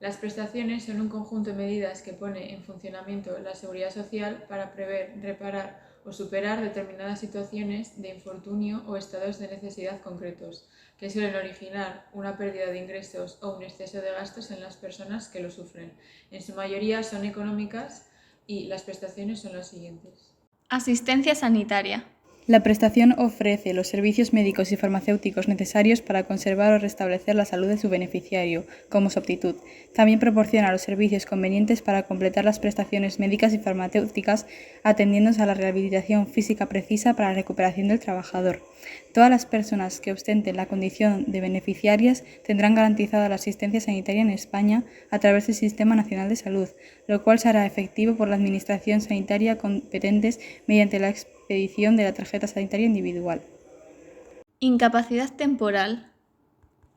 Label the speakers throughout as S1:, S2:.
S1: Las prestaciones son un conjunto de medidas que pone en funcionamiento la Seguridad Social para prever, reparar o superar determinadas situaciones de infortunio o estados de necesidad concretos, que suelen originar una pérdida de ingresos o un exceso de gastos en las personas que lo sufren. En su mayoría son económicas y las prestaciones son las siguientes.
S2: Asistencia sanitaria.
S3: La prestación ofrece los servicios médicos y farmacéuticos necesarios para conservar o restablecer la salud de su beneficiario, como su aptitud. También proporciona los servicios convenientes para completar las prestaciones médicas y farmacéuticas, atendiéndose a la rehabilitación física precisa para la recuperación del trabajador. Todas las personas que ostenten la condición de beneficiarias tendrán garantizada la asistencia sanitaria en España a través del Sistema Nacional de Salud, lo cual se hará efectivo por la Administración sanitaria competentes mediante la expedición de la tarjeta sanitaria individual.
S2: Incapacidad temporal.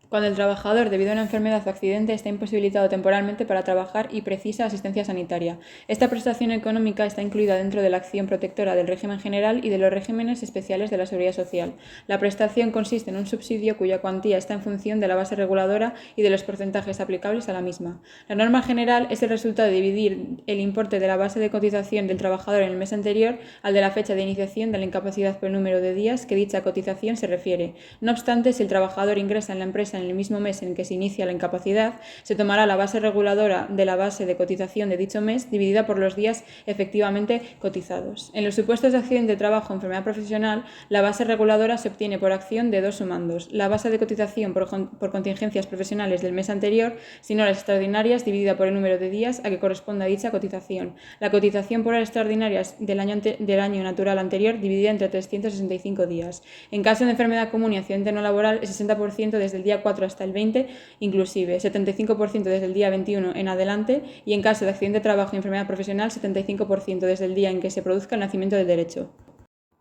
S1: Cuando el trabajador, debido a una enfermedad o accidente, está imposibilitado temporalmente para trabajar y precisa asistencia sanitaria. Esta prestación económica está incluida dentro de la acción protectora del régimen general y de los regímenes especiales de la Seguridad Social. La prestación consiste en un subsidio cuya cuantía está en función de la base reguladora y de los porcentajes aplicables a la misma. La norma general es el resultado de dividir el importe de la base de cotización del trabajador en el mes anterior al de la fecha de iniciación de la incapacidad por el número de días que dicha cotización se refiere. No obstante, si el trabajador ingresa en la empresa en el mismo mes en que se inicia la incapacidad, se tomará la base reguladora de la base de cotización de dicho mes dividida por los días efectivamente cotizados. En los supuestos de accidente de trabajo o enfermedad profesional, la base reguladora se obtiene por acción de dos sumandos: la base de cotización por contingencias profesionales del mes anterior, sino las extraordinarias, dividida por el número de días a que corresponda dicha cotización. La cotización por las extraordinarias del año natural anterior, dividida entre 365 días. En caso de enfermedad común y accidente no laboral, el 60% desde el día 4 hasta el 20, inclusive 75% desde el día 21 en adelante, y en caso de accidente de trabajo y enfermedad profesional, 75% desde el día en que se produzca el nacimiento del derecho.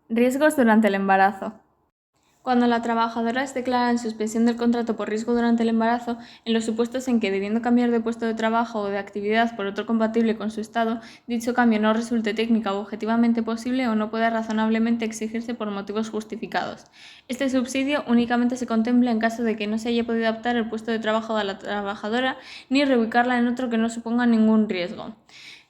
S2: Riesgos durante el embarazo. Cuando la trabajadora es declarada en suspensión del contrato por riesgo durante el embarazo, en los supuestos en que, debiendo cambiar de puesto de trabajo o de actividad por otro compatible con su estado, dicho cambio no resulte técnica o objetivamente posible o no pueda razonablemente exigirse por motivos justificados. Este subsidio únicamente se contempla en caso de que no se haya podido adaptar el puesto de trabajo de la trabajadora ni reubicarla en otro que no suponga ningún riesgo.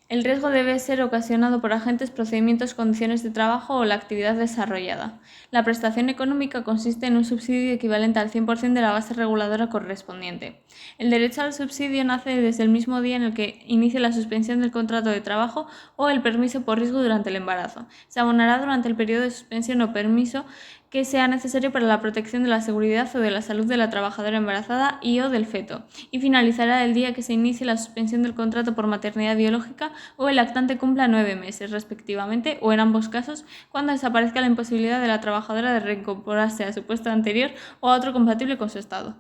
S2: El riesgo debe ser ocasionado por agentes, procedimientos, condiciones de trabajo o la actividad desarrollada. La prestación económica consiste en un subsidio equivalente al 100% de la base reguladora correspondiente. El derecho al subsidio nace desde el mismo día en el que inicie la suspensión del contrato de trabajo o el permiso por riesgo durante el embarazo. Se abonará durante el periodo de suspensión o permiso que sea necesario para la protección de la seguridad o de la salud de la trabajadora embarazada y o del feto, y finalizará el día que se inicie la suspensión del contrato por maternidad biológica o el lactante cumpla 9 meses, respectivamente, o en ambos casos, cuando desaparezca la imposibilidad de la trabajadora de reincorporarse a su puesto anterior o a otro compatible con su estado.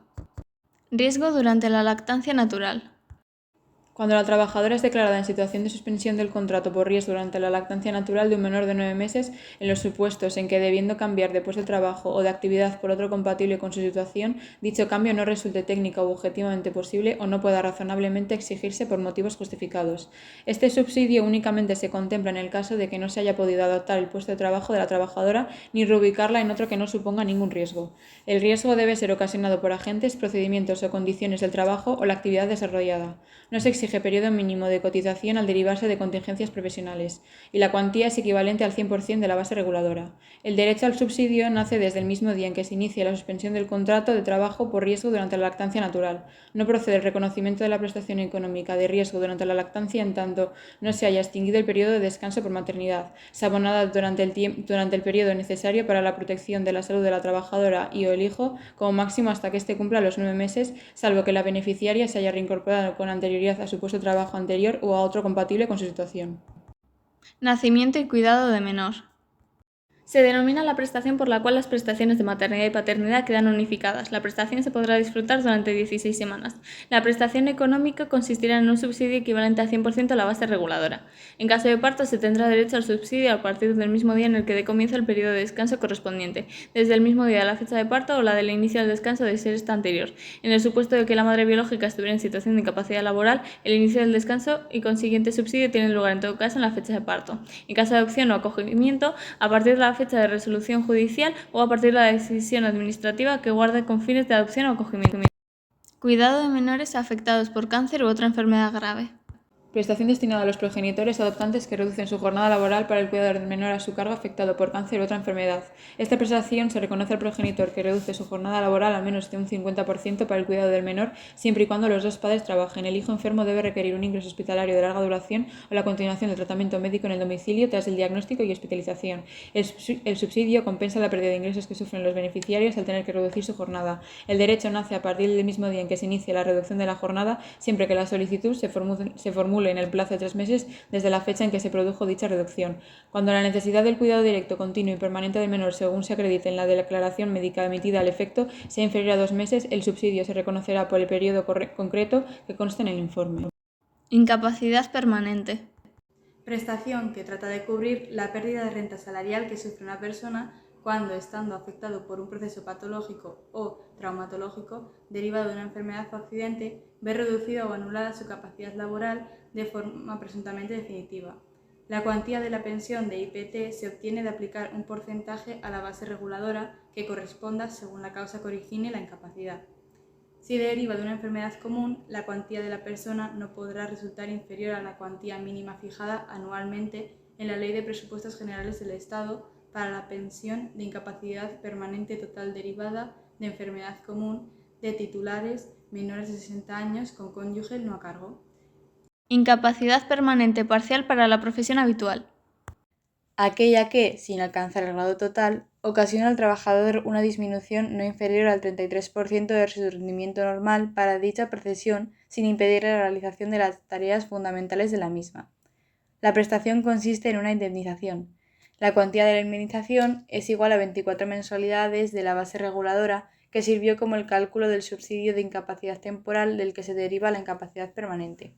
S2: Riesgo durante la lactancia natural.
S1: Cuando la trabajadora es declarada en situación de suspensión del contrato por riesgo durante la lactancia natural de un menor de 9 meses, en los supuestos en que, debiendo cambiar de puesto de trabajo o de actividad por otro compatible con su situación, dicho cambio no resulte técnica u objetivamente posible o no pueda razonablemente exigirse por motivos justificados. Este subsidio únicamente se contempla en el caso de que no se haya podido adaptar el puesto de trabajo de la trabajadora ni reubicarla en otro que no suponga ningún riesgo. El riesgo debe ser ocasionado por agentes, procedimientos o condiciones del trabajo o la actividad desarrollada. No se exige periodo mínimo de cotización al derivarse de contingencias profesionales, y la cuantía es equivalente al 100% de la base reguladora. El derecho al subsidio nace desde el mismo día en que se inicia la suspensión del contrato de trabajo por riesgo durante la lactancia natural. No procede el reconocimiento de la prestación económica de riesgo durante la lactancia en tanto no se haya extinguido el periodo de descanso por maternidad, abonada durante el periodo necesario para la protección de la salud de la trabajadora y o el hijo, como máximo hasta que éste cumpla los 9 meses, salvo que la beneficiaria se haya reincorporado con anterioridad a su puesto de trabajo anterior o a otro compatible con su situación.
S2: Nacimiento y cuidado de menor. Se denomina la prestación por la cual las prestaciones de maternidad y paternidad quedan unificadas. La prestación se podrá disfrutar durante 16 semanas. La prestación económica consistirá en un subsidio equivalente al 100% a la base reguladora. En caso de parto, se tendrá derecho al subsidio a partir del mismo día en el que dé comienzo el periodo de descanso correspondiente, desde el mismo día de la fecha de parto o la del inicio del descanso de ser esta anterior. En el supuesto de que la madre biológica estuviera en situación de incapacidad laboral, el inicio del descanso y consiguiente subsidio tiene lugar en todo caso en la fecha de parto. En caso de adopción o acogimiento, a partir de la fecha de resolución judicial o a partir de la decisión administrativa que guarde con fines de adopción o acogimiento. Cuidado de menores afectados por cáncer u otra enfermedad grave.
S1: Prestación destinada a los progenitores adoptantes que reducen su jornada laboral para el cuidador del menor a su cargo afectado por cáncer u otra enfermedad. Esta prestación se reconoce al progenitor que reduce su jornada laboral al menos de un 50% para el cuidado del menor, siempre y cuando los dos padres trabajen. El hijo enfermo debe requerir un ingreso hospitalario de larga duración o la continuación del tratamiento médico en el domicilio tras el diagnóstico y hospitalización. El subsidio compensa la pérdida de ingresos que sufren los beneficiarios al tener que reducir su jornada. El derecho nace a partir del mismo día en que se inicia la reducción de la jornada, siempre que la solicitud se formule en el plazo de 3 meses desde la fecha en que se produjo dicha reducción. Cuando la necesidad del cuidado directo, continuo y permanente del menor, según se acredite en la declaración médica emitida al efecto, sea inferior a 2 meses, el subsidio se reconocerá por el periodo concreto que conste en el informe.
S2: Incapacidad permanente.
S3: Prestación que trata de cubrir la pérdida de renta salarial que sufre una persona cuando, estando afectado por un proceso patológico o traumatológico derivado de una enfermedad o accidente, ve reducida o anulada su capacidad laboral de forma presuntamente definitiva. La cuantía de la pensión de IPT se obtiene de aplicar un porcentaje a la base reguladora que corresponda según la causa que origine la incapacidad. Si deriva de una enfermedad común, la cuantía de la persona no podrá resultar inferior a la cuantía mínima fijada anualmente en la Ley de Presupuestos Generales del Estado para la pensión de incapacidad permanente total derivada de enfermedad común de titulares menores de 60 años con cónyuge no a cargo.
S2: Incapacidad permanente parcial para la profesión habitual.
S3: Aquella que, sin alcanzar el grado total, ocasiona al trabajador una disminución no inferior al 33% de su rendimiento normal para dicha profesión sin impedir la realización de las tareas fundamentales de la misma. La prestación consiste en una indemnización. La cuantía de la indemnización es igual a 24 mensualidades de la base reguladora que sirvió como el cálculo del subsidio de incapacidad temporal del que se deriva la incapacidad permanente.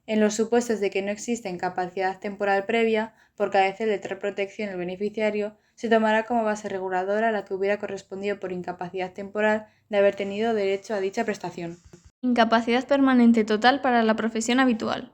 S3: En los supuestos de que no exista incapacidad temporal previa, por carecer de tal protección el beneficiario, se tomará como base reguladora la que hubiera correspondido por incapacidad temporal de haber tenido derecho a dicha prestación.
S2: Incapacidad permanente total para la profesión habitual.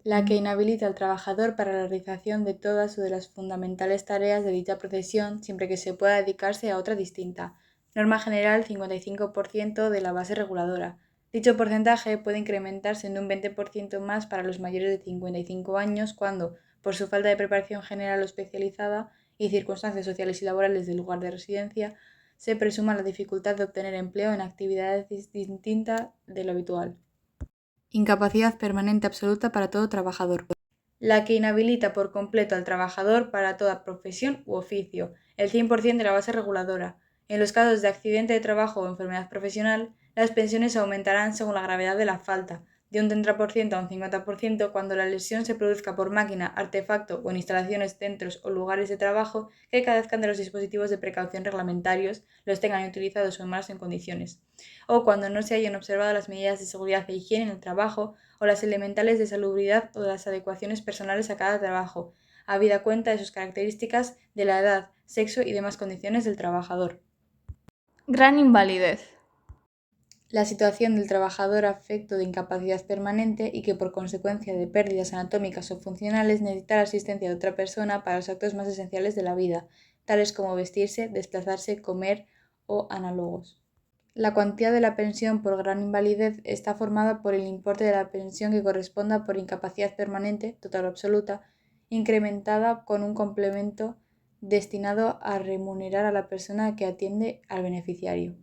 S3: La que inhabilita al trabajador para la realización de todas o de las fundamentales tareas de dicha profesión siempre que se pueda dedicarse a otra distinta. Norma general 55% de la base reguladora. Dicho porcentaje puede incrementarse en un 20% más para los mayores de 55 años cuando, por su falta de preparación general o especializada y circunstancias sociales y laborales del lugar de residencia, se presuma la dificultad de obtener empleo en actividades distintas de lo habitual. Incapacidad permanente absoluta para todo trabajador. La que inhabilita por completo al trabajador para toda profesión u oficio, el 100% de la base reguladora. En los casos de accidente de trabajo o enfermedad profesional, las pensiones aumentarán según la gravedad de la falta, de un 30% a un 50% cuando la lesión se produzca por máquina, artefacto o en instalaciones, centros o lugares de trabajo que carezcan de los dispositivos de precaución reglamentarios, los tengan utilizados o en malas condiciones, o cuando no se hayan observado las medidas de seguridad e higiene en el trabajo o las elementales de salubridad o de las adecuaciones personales a cada trabajo, habida cuenta de sus características, de la edad, sexo y demás condiciones del trabajador.
S2: Gran invalidez.
S3: La situación del trabajador afecto de incapacidad permanente y que por consecuencia de pérdidas anatómicas o funcionales necesita la asistencia de otra persona para los actos más esenciales de la vida, tales como vestirse, desplazarse, comer o análogos. La cuantía de la pensión por gran invalidez está formada por el importe de la pensión que corresponda por incapacidad permanente, total o absoluta, incrementada con un complemento destinado a remunerar a la persona que atiende al beneficiario.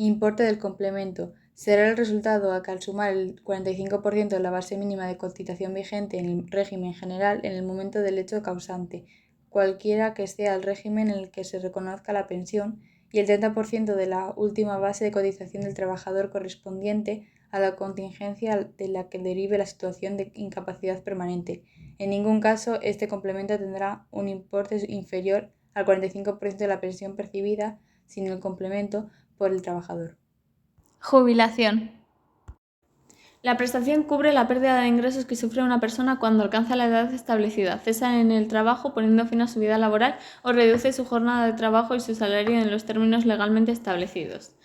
S3: Importe del complemento. Será el resultado a que al sumar el 45% de la base mínima de cotización vigente en el régimen general en el momento del hecho causante, cualquiera que sea el régimen en el que se reconozca la pensión, y el 30% de la última base de cotización del trabajador correspondiente a la contingencia de la que derive la situación de incapacidad permanente. En ningún caso, este complemento tendrá un importe inferior al 45% de la pensión percibida sin el complemento por el trabajador.
S2: Jubilación. La prestación cubre la pérdida de ingresos que sufre una persona cuando alcanza la edad establecida, cesa en el trabajo poniendo fin a su vida laboral o reduce su jornada de trabajo y su salario en los términos legalmente establecidos.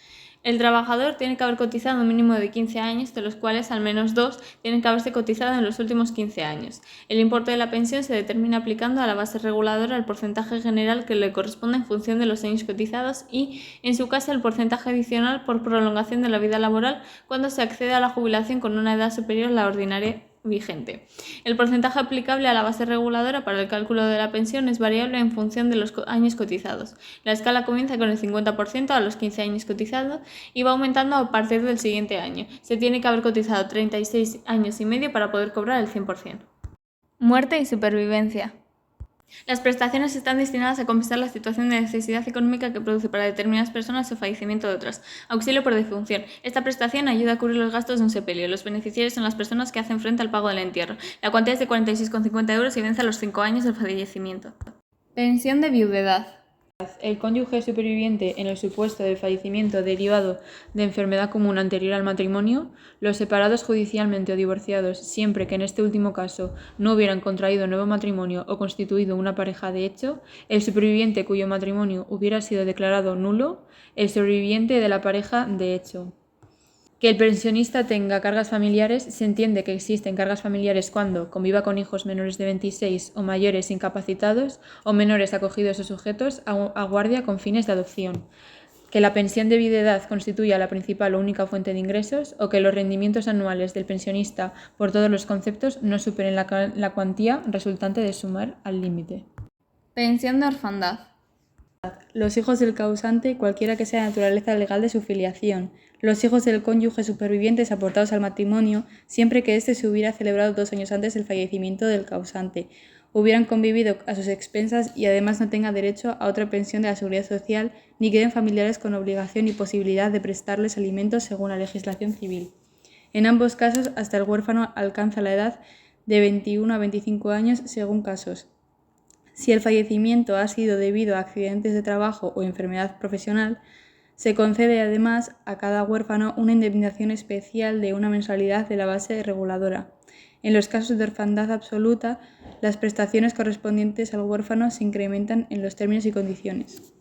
S2: El trabajador tiene que haber cotizado un mínimo de 15 años, de los cuales al menos 2 tienen que haberse cotizado en los últimos 15 años. El importe de la pensión se determina aplicando a la base reguladora el porcentaje general que le corresponde en función de los años cotizados y, en su caso, el porcentaje adicional por prolongación de la vida laboral cuando se accede a la jubilación con una edad superior a la ordinaria vigente. El porcentaje aplicable a la base reguladora para el cálculo de la pensión es variable en función de los años cotizados. La escala comienza con el 50% a los 15 años cotizados y va aumentando a partir del siguiente año. Se tiene que haber cotizado 36 años y medio para poder cobrar el 100%. Muerte y supervivencia. Las prestaciones están destinadas a compensar la situación de necesidad económica que produce para determinadas personas el fallecimiento de otras. Auxilio por defunción. Esta prestación ayuda a cubrir los gastos de un sepelio. Los beneficiarios son las personas que hacen frente al pago del entierro. La cuantía es de 46,50 euros y vence a los 5 años del fallecimiento. Pensión de viudedad.
S1: El cónyuge superviviente en el supuesto del fallecimiento derivado de enfermedad común anterior al matrimonio, los separados judicialmente o divorciados, siempre que en este último caso no hubieran contraído nuevo matrimonio o constituido una pareja de hecho, el superviviente cuyo matrimonio hubiera sido declarado nulo, el sobreviviente de la pareja de hecho. Que el pensionista tenga cargas familiares, se entiende que existen cargas familiares cuando conviva con hijos menores de 26 o mayores incapacitados o menores acogidos o sujetos a guardia con fines de adopción. Que la pensión de viudedad constituya la principal o única fuente de ingresos o que los rendimientos anuales del pensionista por todos los conceptos no superen la cuantía resultante de sumar al límite.
S2: Pensión de orfandad.
S3: Los hijos del causante, cualquiera que sea la naturaleza legal de su filiación. Los hijos del cónyuge supervivientes aportados al matrimonio, siempre que éste se hubiera celebrado 2 años antes del fallecimiento del causante, hubieran convivido a sus expensas y además no tenga derecho a otra pensión de la Seguridad Social, ni queden familiares con obligación y posibilidad de prestarles alimentos según la legislación civil. En ambos casos, hasta el huérfano alcanza la edad de 21 a 25 años según casos. Si el fallecimiento ha sido debido a accidentes de trabajo o enfermedad profesional, se concede además a cada huérfano una indemnización especial de una mensualidad de la base reguladora. En los casos de orfandad absoluta, las prestaciones correspondientes al huérfano se incrementan en los términos y condiciones.